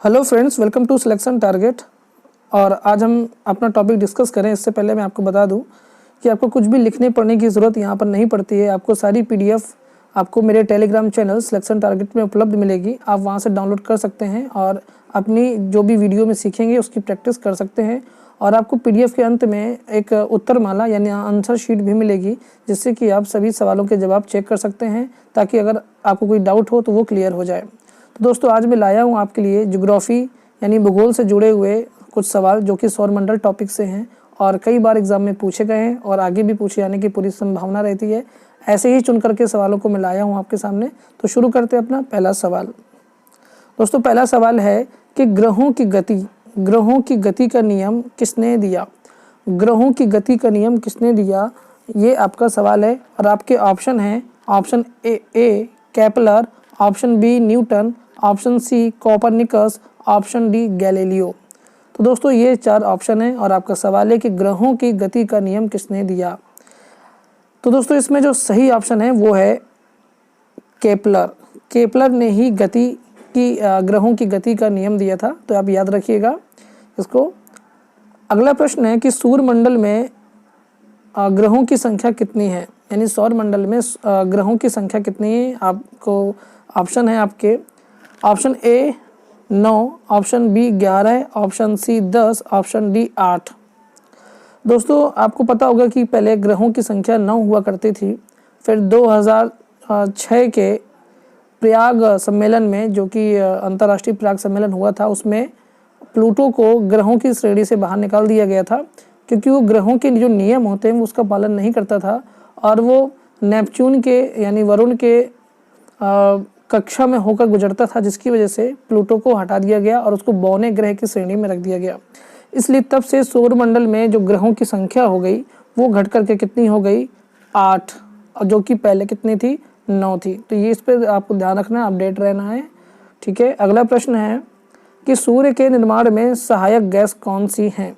Hello friends, welcome to selection target. और आज हम अपना टॉपिक डिस्कस करें। इससे पहले मैं आपको बता दूं कि आपको कुछ भी लिखने पढ़ने की ज़रूरत यहाँ पर नहीं पड़ती है। आपको सारी पीडीएफ आपको मेरे टेलीग्राम चैनल सिलेक्शन टारगेट में उपलब्ध मिलेगी। आप वहाँ से डाउनलोड कर सकते हैं और अपनी जो भी वीडियो में सीखेंगे उसकी प्रैक्टिस कर सकते हैं। और आपको पीडीएफ के अंत में एक उत्तरमाला यानी आंसर शीट भी मिलेगी, जिससे कि आप सभी सवालों के जवाब चेक कर सकते हैं, ताकि अगर आपको कोई डाउट हो तो वो क्लियर हो जाए। तो दोस्तों, आज मैं लाया हूँ आपके लिए ज्योग्राफी यानी भूगोल से जुड़े हुए कुछ सवाल जो कि सौरमंडल टॉपिक से हैं और कई बार एग्जाम में पूछे गए हैं और आगे भी पूछे जाने की पूरी संभावना रहती है। ऐसे ही चुन करके सवालों को मैं लाया हूँ आपके सामने। तो शुरू करते हैं अपना पहला सवाल। दोस्तों, पहला सवाल है कि ग्रहों की गति का नियम किसने दिया? ग्रहों की गति का नियम किसने दिया, ये आपका सवाल है। और आपके ऑप्शन हैं, option A Kepler, option B Newton, option C Copernicus, option D Galileo. तो दोस्तों, ये 4 ऑप्शन है और आपका सवाल है कि ग्रहों की गति का नियम किसने दिया। तो दोस्तों, इसमें जो सही ऑप्शन है वो है केपलर। केपलर ने ही ग्रहों की गति का नियम दिया था। तो आप याद रखिएगा इसको। अगला प्रश्न है कि सूर्यमंडल में ग्रहों की संख्या कितनी है, यानी सौरमंडल में ग्रहों की संख्या कितनी है। आपको ऑप्शन है आपके, option A 9, option B 11, option C 10, option D 8। दोस्तों, आपको पता होगा कि पहले ग्रहों की संख्या 9 हुआ करती थी। फिर 2006 के प्रयाग सम्मेलन में, जो कि अंतर्राष्ट्रीय प्रयाग सम्मेलन हुआ था, उसमें प्लूटो को ग्रहों की श्रेणी से बाहर निकाल दिया गया था, क्योंकि वो ग्रहों के जो नियम होते हैं वो उसका पालन नहीं करता था और वो नेपच्यून के यानी वरुण के कक्षा में होकर गुजरता था, जिसकी वजह से प्लूटो को हटा दिया गया और उसको बौने ग्रह की श्रेणी में रख दिया गया। इसलिए तब से सौरमंडल में जो ग्रहों की संख्या हो गई वो घट करके कितनी हो गई, 8, जो कि पहले कितनी थी, 9 थी। तो ये इस पर आपको ध्यान रखना है, अपडेट रहना है, ठीक है। अगला प्रश्न है कि सूर्य के निर्माण में सहायक गैस कौन सी हैं।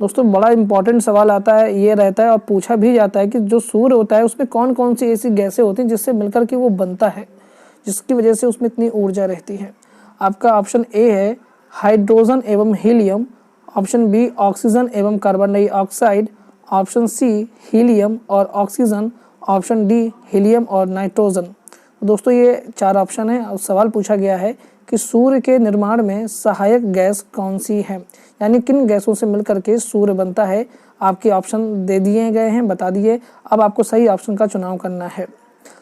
दोस्तों, बड़ा इंपॉर्टेंट सवाल आता है, ये रहता है और पूछा भी जाता है कि जो सूर्य होता है उसमें कौन कौन सी ऐसी गैसें होती हैं जिससे मिलकर के वो बनता है, जिसकी वजह से उसमें इतनी ऊर्जा रहती है। आपका ऑप्शन ए है हाइड्रोजन एवं हीलियम, ऑप्शन बी ऑक्सीजन एवं carbon dioxide, option C helium और ऑक्सीजन, ऑप्शन डी हीलियम और नाइट्रोजन। दोस्तों, ये 4 ऑप्शन है और सवाल पूछा गया है कि सूर्य के निर्माण में सहायक गैस कौन सी है, यानी किन गैसों से मिलकर के सूर्य बनता है। आपके ऑप्शन दे दिए गए हैं, बता दिए। अब आपको सही ऑप्शन का चुनाव करना है।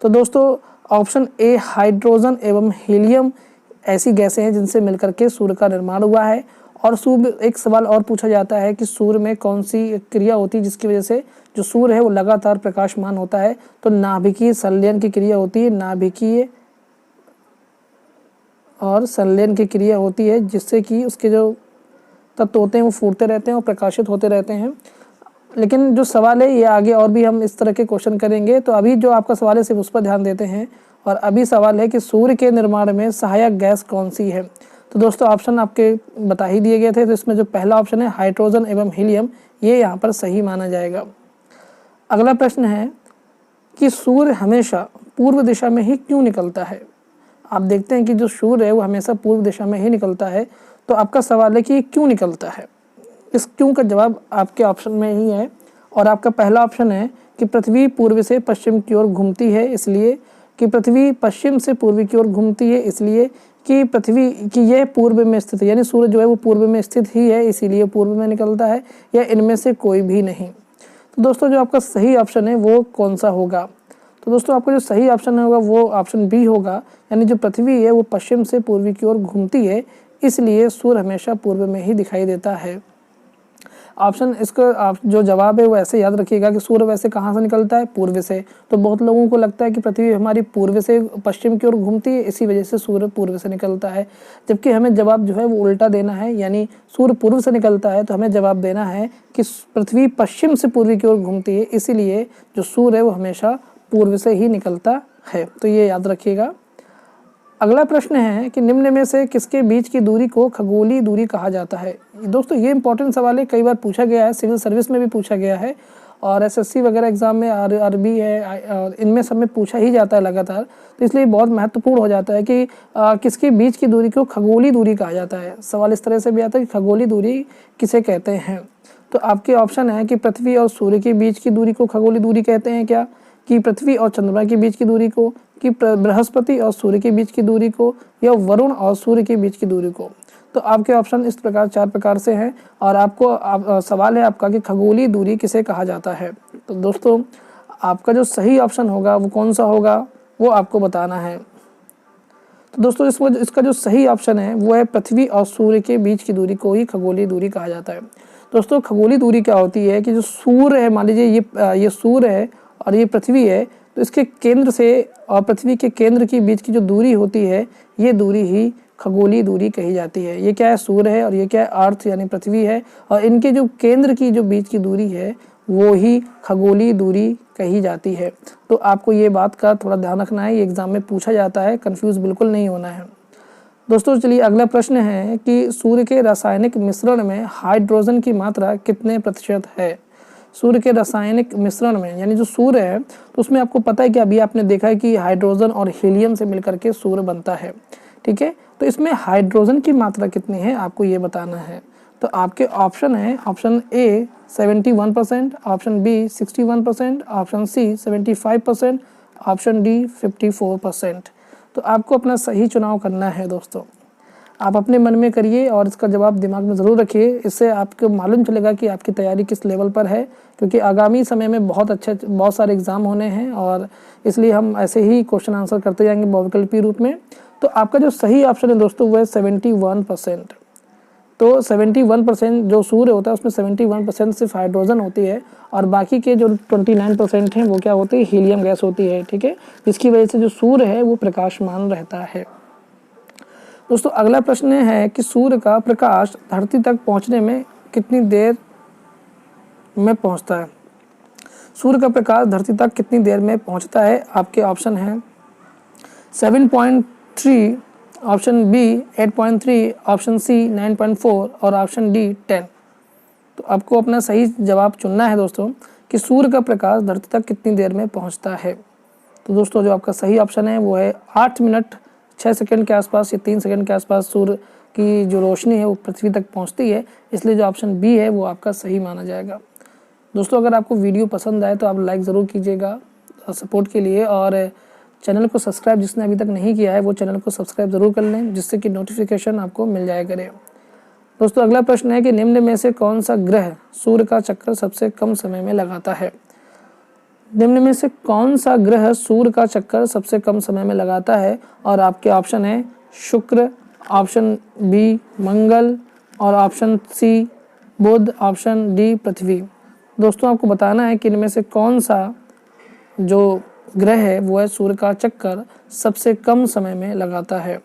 तो दोस्तों, ऑप्शन ए हाइड्रोजन एवं हीलियम ऐसी गैसें हैं जिनसे मिलकर के सूर्य का निर्माण हुआ है। और एक सवाल और पूछा जाता है कि सूर्य में कौन सी क्रिया होती है जिसकी वजह से जो सूर्य है वो लगातार प्रकाशमान होता है। तो नाभिकीय संलयन की क्रिया होती है, नाभिकीय और संलयन की क्रिया होती है, जिससे कि उसके जो तत्व होते हैं वो फूटते रहते हैं और प्रकाशित होते रहते हैं। लेकिन जो सवाल है ये आगे और भी हम इस तरह के क्वेश्चन करेंगे। तो अभी जो आपका सवाल है सिर्फ उस पर ध्यान देते हैं। और अभी सवाल है कि सूर्य के निर्माण में सहायक गैस कौन सी है। तो दोस्तों, ऑप्शन आपके बता ही दिए गए थे। तो इसमें जो पहला ऑप्शन है हाइड्रोजन एवं हीलियम, ये यहाँ पर सही माना जाएगा। अगला प्रश्न है कि सूर्य हमेशा पूर्व दिशा में ही क्यों निकलता है। आप देखते हैं कि जो सूर्य है वो हमेशा पूर्व दिशा में ही निकलता है। तो आपका सवाल है कि ये क्यों निकलता है। इस क्यों का जवाब आपके ऑप्शन में ही है। और आपका पहला ऑप्शन है कि पृथ्वी पूर्व से पश्चिम की ओर घूमती है, इसलिए कि पृथ्वी पश्चिम से पूर्व की ओर घूमती है, इसलिए कि पृथ्वी की यह पूर्व में स्थित है, यानी सूर्य जो है वो पूर्व में स्थित ही है, इसीलिए पूर्व में निकलता है, या इनमें से कोई भी नहीं। तो दोस्तों, जो आपका सही ऑप्शन है वो कौन सा होगा। तो दोस्तों, आपका जो सही ऑप्शन होगा वो ऑप्शन बी होगा, यानी जो पृथ्वी है वो पश्चिम से पूर्वी की ओर घूमती है, इसलिए सूर्य हमेशा पूर्व में ही दिखाई देता है। ऑप्शन इसका जो जवाब है वो ऐसे याद रखिएगा कि सूर्य वैसे कहाँ से निकलता है, पूर्व से। तो बहुत लोगों को लगता है कि पृथ्वी हमारी पूर्व से पश्चिम की ओर घूमती है, इसी वजह से सूर्य पूर्व से निकलता है। जबकि हमें जवाब जो है वो उल्टा देना है, यानी सूर्य पूर्व से निकलता है तो हमें जवाब देना है कि पृथ्वी पश्चिम से पूर्वी की ओर घूमती है, इसीलिए जो सूर्य है वो हमेशा पूर्व से ही निकलता है। तो ये याद रखिएगा। अगला प्रश्न है कि निम्न में से किसके बीच की दूरी को खगोलीय दूरी कहा जाता है। दोस्तों, ये इंपॉर्टेंट सवाल है, कई बार पूछा गया है, सिविल सर्विस में भी पूछा गया है। और एसएससी वगैरह एग्ज़ाम में अरबी है और इनमें सब में पूछा ही जाता है लगातार। तो इसलिए बहुत महत्वपूर्ण हो जाता है कि किसके बीच की दूरी को खगोलीय दूरी कहा जाता है। सवाल इस तरह से भी आता है कि खगोलीय दूरी किसे कहते हैं। तो आपके ऑप्शन है कि पृथ्वी और सूर्य के बीच की दूरी को खगोलीय दूरी कहते हैं क्या, कि पृथ्वी और चंद्रमा के बीच की दूरी को, कि बृहस्पति और सूर्य के बीच की दूरी को, या वरुण और सूर्य के बीच की दूरी को। तो आपके ऑप्शन इस प्रकार 4 प्रकार से हैं और आपको सवाल है आपका कि खगोलीय दूरी किसे कहा जाता है। तो दोस्तों आपका जो सही ऑप्शन होगा वो कौन सा होगा वो आपको बताना है। तो दोस्तों इसका जो सही ऑप्शन है वो है पृथ्वी और सूर्य के बीच की दूरी को ही खगोलीय दूरी कहा जाता है। दोस्तों खगोलीय दूरी क्या होती है कि जो सूर्य है, मान लीजिए ये सूर्य है और ये पृथ्वी है, तो इसके केंद्र से और पृथ्वी के केंद्र के बीच की जो दूरी होती है ये दूरी ही खगोलीय दूरी कही जाती है। ये क्या है, सूर्य है और ये क्या है, अर्थ यानी पृथ्वी है, और इनके जो केंद्र की जो बीच की दूरी है वो ही खगोलीय दूरी कही जाती है। तो आपको ये बात का थोड़ा ध्यान रखना है, ये एग्जाम में पूछा जाता है, कंफ्यूज बिल्कुल नहीं होना है। दोस्तों चलिए अगला प्रश्न है कि सूर्य के रासायनिक मिश्रण में हाइड्रोजन की मात्रा कितने प्रतिशत है। सूर्य के रासायनिक मिश्रण में यानी जो सूर्य है तो उसमें आपको पता है कि अभी आपने देखा है कि हाइड्रोजन और हीलियम से मिलकर के सूर्य बनता है, ठीक है। तो इसमें हाइड्रोजन की मात्रा कितनी है आपको ये बताना है। तो आपके ऑप्शन है option A 71%, option B 61%, option C 75%, option D 54%। तो आपको अपना सही चुनाव करना है दोस्तों। आप अपने मन में करिए और इसका जवाब दिमाग में ज़रूर रखिए, इससे आपको मालूम चलेगा कि आपकी तैयारी किस लेवल पर है, क्योंकि आगामी समय में बहुत सारे एग्ज़ाम होने हैं और इसलिए हम ऐसे ही क्वेश्चन आंसर करते जाएंगे बहुविकल्पीय रूप में। तो आपका जो सही ऑप्शन है दोस्तों वो है 71%। तो 71% जो सूर्य होता है उसमें 71% सिर्फ हाइड्रोजन होती है और बाकी के जो 29% हैं वो क्या होती है, हीलियम गैस होती है, ठीक है, जिसकी वजह से जो सूर्य है वो प्रकाशमान रहता है। दोस्तों अगला प्रश्न है कि सूर्य का प्रकाश धरती तक पहुंचने में कितनी देर में पहुंचता है। सूर्य का प्रकाश धरती तक कितनी देर में पहुंचता है। आपके ऑप्शन हैं 7.3, ऑप्शन बी 8.3, ऑप्शन सी 9.4 और ऑप्शन डी 10। तो आपको अपना सही जवाब चुनना है दोस्तों कि सूर्य का प्रकाश धरती तक कितनी देर में पहुंचता है। तो दोस्तों जो आपका सही ऑप्शन है वो है 8 मिनट 6 सेकंड के आसपास या 3 सेकंड के आसपास सूर्य की जो रोशनी है वो पृथ्वी तक पहुंचती है, इसलिए जो ऑप्शन बी है वो आपका सही माना जाएगा। दोस्तों अगर आपको वीडियो पसंद आए तो आप लाइक ज़रूर कीजिएगा सपोर्ट के लिए, और चैनल को सब्सक्राइब जिसने अभी तक नहीं किया है वो चैनल को सब्सक्राइब ज़रूर कर लें, जिससे कि नोटिफिकेशन आपको मिल जाया करे। दोस्तों अगला प्रश्न है कि निम्न में से कौन सा ग्रह सूर्य का चक्कर सबसे कम समय में लगाता है। निम्न में से कौन सा ग्रह सूर्य का चक्कर सबसे कम समय में लगाता है, और आपके ऑप्शन है शुक्र, ऑप्शन बी मंगल और ऑप्शन सी बुध, ऑप्शन डी पृथ्वी। दोस्तों आपको बताना है कि इनमें से कौन सा जो ग्रह है वो है सूर्य का चक्कर सबसे कम समय में लगाता है।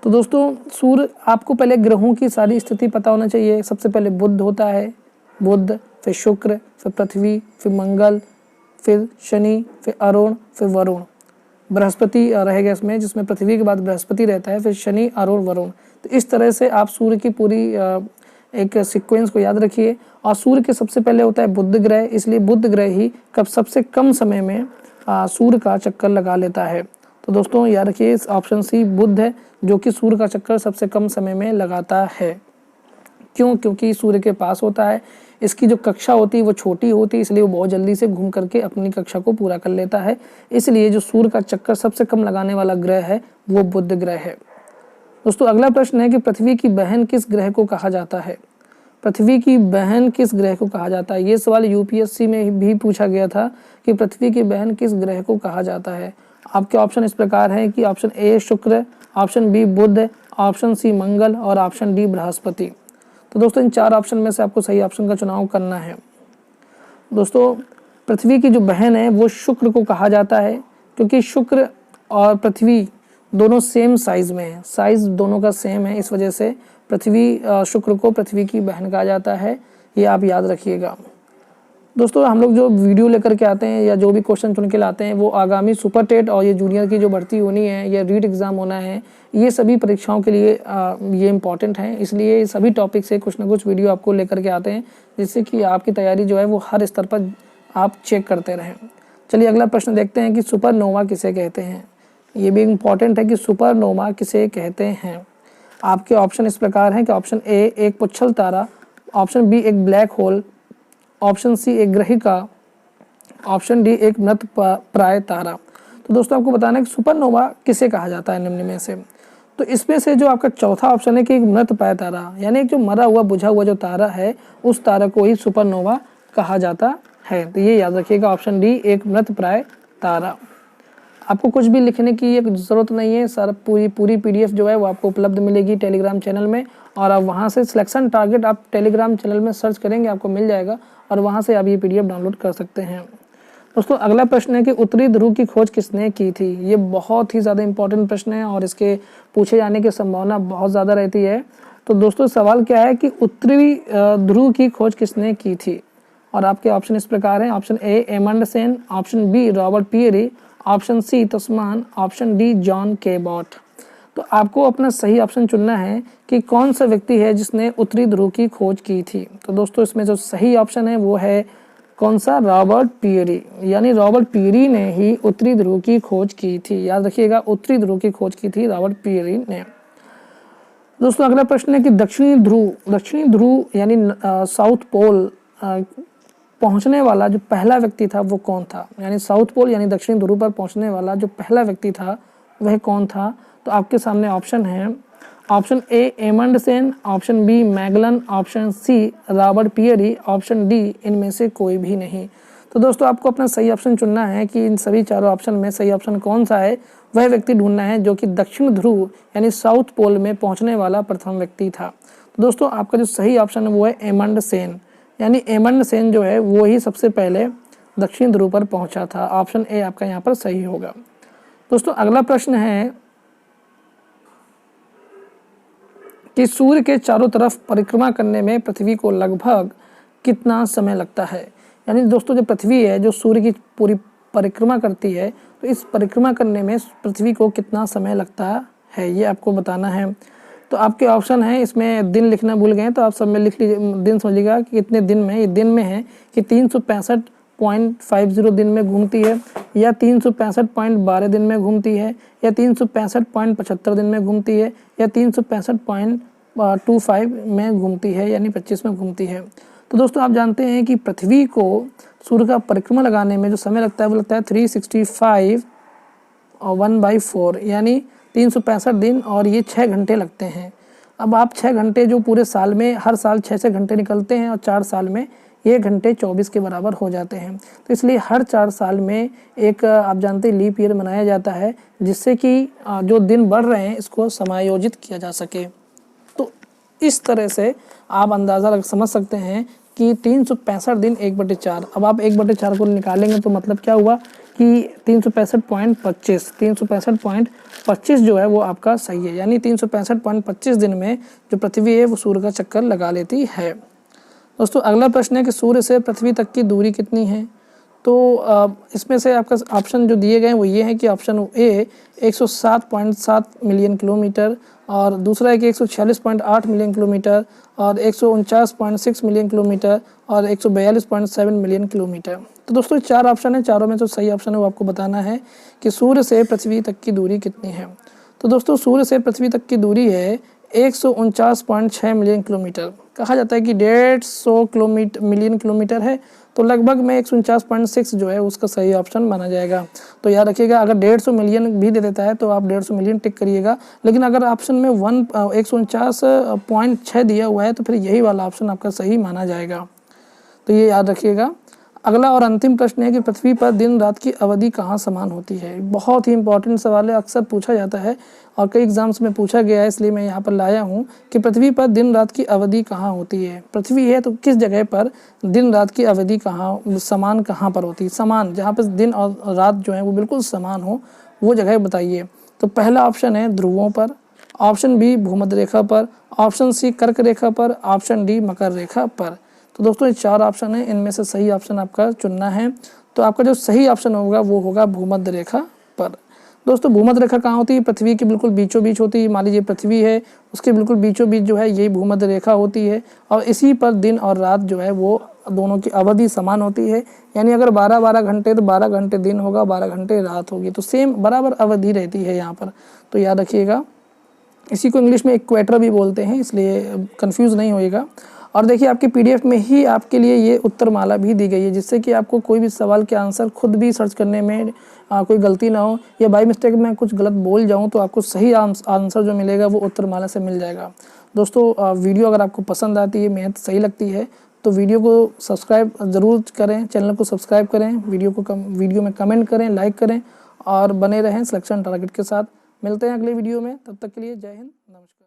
तो दोस्तों सूर्य, आपको पहले ग्रहों की सारी स्थिति पता होना चाहिए। सबसे पहले बुध होता है, बुध, फिर शुक्र, फिर पृथ्वी, फिर मंगल, फिर शनि, फिर अरुण, फिर वरुण। बृहस्पति रहेगा इसमें, जिसमें पृथ्वी के बाद बृहस्पति रहता है, फिर शनि, अरुण, वरुण। तो इस तरह से आप सूर्य की पूरी एक सीक्वेंस को याद रखिए। और सूर्य के सबसे पहले होता है बुध ग्रह, इसलिए बुध ग्रह ही कब सबसे कम समय में सूर्य का चक्कर लगा लेता है। तो दोस्तों याद रखिए ऑप्शन सी बुध है जो कि सूर्य का चक्कर सबसे कम समय में लगाता है। क्यों? क्योंकि सूर्य के पास होता है, इसकी जो कक्षा होती है वो छोटी होती है, इसलिए वो बहुत जल्दी से घूम करके अपनी कक्षा को पूरा कर लेता है। इसलिए जो सूर्य का चक्कर सबसे कम लगाने वाला ग्रह है वो बुध ग्रह है। दोस्तों अगला प्रश्न है कि पृथ्वी की बहन किस ग्रह को कहा जाता है। पृथ्वी की बहन किस ग्रह को कहा जाता है। ये सवाल यूपीएससी में भी पूछा गया था कि पृथ्वी की बहन किस ग्रह को कहा जाता है। आपके ऑप्शन इस प्रकार हैं कि ऑप्शन ए शुक्र, ऑप्शन बी बुध, ऑप्शन सी मंगल और ऑप्शन डी बृहस्पति। तो दोस्तों इन 4 ऑप्शन में से आपको सही ऑप्शन का चुनाव करना है। दोस्तों पृथ्वी की जो बहन है वो शुक्र को कहा जाता है, क्योंकि शुक्र और पृथ्वी दोनों सेम साइज में है, साइज दोनों का सेम है, इस वजह से शुक्र को पृथ्वी की बहन कहा जाता है। ये आप याद रखिएगा। दोस्तों हम लोग जो वीडियो लेकर के आते हैं या जो भी क्वेश्चन चुन के लाते हैं वो आगामी सुपर टेट और ये जूनियर की जो भर्ती होनी है या रीट एग्ज़ाम होना है, ये सभी परीक्षाओं के लिए ये इम्पॉर्टेंट हैं। इसलिए सभी टॉपिक से कुछ ना कुछ वीडियो आपको लेकर के आते हैं, जिससे कि आपकी तैयारी जो है वो हर स्तर पर आप चेक करते रहें। चलिए अगला प्रश्न देखते हैं कि सुपरनोवा किसे कहते हैं। ये भी इम्पॉर्टेंट है कि सुपरनोवा किसे कहते हैं। आपके ऑप्शन इस प्रकार हैं कि ऑप्शन ए एक पुच्छल तारा, ऑप्शन बी एक ब्लैक होल, ऑप्शन सी एक ग्रहिका, ऑप्शन डी एक मृत प्राय तारा। तो दोस्तों आपको बताना है कि सुपरनोवा किसे कहा जाता है निम्न में से। तो इसमें से जो आपका चौथा ऑप्शन है कि एक मृत प्राय तारा, यानी एक जो मरा हुआ बुझा हुआ जो तारा है उस तारा को ही सुपरनोवा कहा जाता है। तो ये याद रखिएगा, ऑप्शन डी एक मृत प्राय तारा। आपको कुछ भी लिखने की एक ज़रूरत नहीं है, सर पूरी पीडीएफ जो है वो आपको उपलब्ध मिलेगी टेलीग्राम चैनल में, और आप वहाँ से सिलेक्शन टारगेट आप टेलीग्राम चैनल में सर्च करेंगे आपको मिल जाएगा, और वहाँ से आप ये पीडीएफ डाउनलोड कर सकते हैं। दोस्तों अगला प्रश्न है कि उत्तरी ध्रुव की खोज किसने की थी। ये बहुत ही ज़्यादा इंपॉर्टेंट प्रश्न है और इसके पूछे जाने की संभावना बहुत ज़्यादा रहती है। तो दोस्तों सवाल क्या है कि उत्तरी ध्रुव की खोज किसने की थी, और आपके ऑप्शन इस प्रकार हैं। Option A Amundsen, option B Robert Peary, option C Tasman, option D John Cabot. तो आपको अपना सही ऑप्शन चुनना है कि कौन सा व्यक्ति है जिसने उत्तरी ध्रुव की खोज की थी। तो दोस्तों इसमें जो सही ऑप्शन है वो है कौन सा, रॉबर्ट पियरी, यानी रॉबर्ट पियरी ने ही उत्तरी ध्रुव की खोज की थी। याद रखिएगा, उत्तरी ध्रुव की खोज की थी रॉबर्ट पियरी ने। दोस्तों अगला प्रश्न है कि दक्षिणी ध्रुव यानी साउथ पोल पहुंचने वाला जो पहला व्यक्ति था वो कौन था, यानी साउथ पोल यानी दक्षिणी ध्रुव पर पहुंचने वाला जो पहला व्यक्ति था वह कौन था। तो आपके सामने ऑप्शन है, option A Amundsen, option B Magellan, option C Robert Peary, option D इनमें से कोई भी नहीं। तो दोस्तों आपको अपना सही ऑप्शन चुनना है कि इन सभी चारों ऑप्शन में सही ऑप्शन कौन सा है, वह व्यक्ति ढूंढना है जो कि दक्षिण ध्रुव यानी साउथ पोल में पहुंचने वाला प्रथम व्यक्ति था। तो दोस्तों आपका जो सही ऑप्शन है वो है एमंडसेन, यानी एमंडसेन जो है वो ही सबसे पहले दक्षिण ध्रुव पर पहुंचा था। ऑप्शन ए आपका यहाँ पर सही होगा। दोस्तों अगला प्रश्न है कि सूर्य के चारों तरफ परिक्रमा करने में पृथ्वी को लगभग कितना समय लगता है। यानी दोस्तों जो पृथ्वी है जो सूर्य की पूरी परिक्रमा करती है, तो इस परिक्रमा करने में पृथ्वी को कितना समय लगता है ये आपको बताना है। तो आपके ऑप्शन है, इसमें दिन लिखना भूल गए तो आप सब में लिख लीजिए, दिन समझिएगा कि कितने दिन में। ये दिन में है कि 365.50 दिन में घूमती है, या 365.12 दिन में घूमती है, या 365.75 दिन में घूमती है, या 365.25 में घूमती है, यानी 25 में घूमती है। तो दोस्तों आप जानते हैं कि पृथ्वी को सूर्य का परिक्रमा लगाने में जो समय लगता है वो लगता है 365 और 1/4, यानी 365 दिन, और ये 6 घंटे लगते हैं। अब आप 6 घंटे जो पूरे साल में हर साल 6 घंटे निकलते हैं, और 4 साल में ये घंटे 24 के बराबर हो जाते हैं। तो इसलिए हर 4 साल में एक आप जानते हैं लीप ईयर मनाया जाता है, जिससे कि जो दिन बढ़ रहे हैं इसको समायोजित किया जा सके। तो इस तरह से आप अंदाज़ा समझ सकते हैं कि 365 दिन 1/4। अब आप 1/4 को निकालेंगे तो मतलब क्या हुआ कि 365.25 जो है वो आपका सही है, यानी 365.25 दिन में जो पृथ्वी है वो सूर्य का चक्कर लगा लेती है। दोस्तों अगला प्रश्न है कि सूर्य से पृथ्वी तक की दूरी कितनी है। तो इसमें से आपका ऑप्शन जो दिए गए हैं वो ये है कि ऑप्शन ए 107.7 मिलियन किलोमीटर, और दूसरा है कि 146.8 मिलियन किलोमीटर, और 149.6 मिलियन किलोमीटर, और 142.7 मिलियन किलोमीटर। तो दोस्तों 4 ऑप्शन है, चारों में जो सही ऑप्शन है वो आपको बताना है कि सूर्य से पृथ्वी तक की दूरी कितनी है। तो दोस्तों सूर्य से पृथ्वी तक की दूरी है 149.6 मिलियन किलोमीटर। कहा जाता है कि 150 मिलियन किलोमीटर है, तो लगभग में 149.6 जो है उसका सही ऑप्शन माना जाएगा। तो याद रखिएगा, अगर 150 मिलियन भी दे देता है तो आप 150 मिलियन टिक करिएगा, लेकिन अगर ऑप्शन में 149.6 दिया हुआ है तो फिर यही वाला ऑप्शन आपका सही माना जाएगा। तो ये याद रखिएगा। अगला और अंतिम प्रश्न है कि पृथ्वी पर दिन रात की अवधि कहाँ समान होती है। बहुत ही इंपॉर्टेंट सवाल है, अक्सर पूछा जाता है और कई एग्जाम्स में पूछा गया है, इसलिए मैं यहाँ पर लाया हूँ कि पृथ्वी पर दिन रात की अवधि कहाँ होती है। पृथ्वी है तो किस जगह पर दिन रात की अवधि समान कहाँ पर होती है। समान जहाँ पर दिन और रात जो है वो बिल्कुल समान हो, वो जगह बताइए। तो पहला ऑप्शन है ध्रुवों पर, ऑप्शन बी भूमध्य रेखा पर, ऑप्शन सी कर्क रेखा पर, ऑप्शन डी मकर रेखा पर। तो दोस्तों ये 4 ऑप्शन है, इनमें से सही ऑप्शन आपका चुनना है। तो आपका जो सही ऑप्शन होगा वो होगा भूमध्य रेखा पर। दोस्तों भूमध्य रेखा कहाँ होती है? पृथ्वी के बिल्कुल बीचों बीच होती है। मान लीजिए पृथ्वी है, उसके बिल्कुल बीचों बीच जो है यही भूमध्य रेखा होती है, और इसी पर दिन और रात जो है वो दोनों की अवधि समान होती है। यानी अगर 12-12 घंटे तो 12 घंटे दिन होगा, 12 घंटे रात होगी, तो सेम बराबर अवधि रहती है यहाँ पर। तो याद रखिएगा, इसी को इंग्लिश में इक्वेटर भी बोलते हैं, इसलिए कंफ्यूज नहीं होएगा। और देखिए आपके पीडीएफ में ही आपके लिए ये उत्तरमाला भी दी गई है, जिससे कि आपको कोई भी सवाल के आंसर खुद भी सर्च करने में कोई गलती ना हो, या बाई मिस्टेक मैं कुछ गलत बोल जाऊं तो आपको सही आंसर जो मिलेगा वो उत्तरमाला से मिल जाएगा। दोस्तों वीडियो अगर आपको पसंद आती है, मेहनत सही लगती है, तो वीडियो को सब्सक्राइब ज़रूर करें, चैनल को सब्सक्राइब करें, वीडियो में कमेंट करें, लाइक करें और बने रहें सिलेक्शन टारगेट के साथ। मिलते हैं अगले वीडियो में, तब तक के लिए जय हिंद, नमस्कार।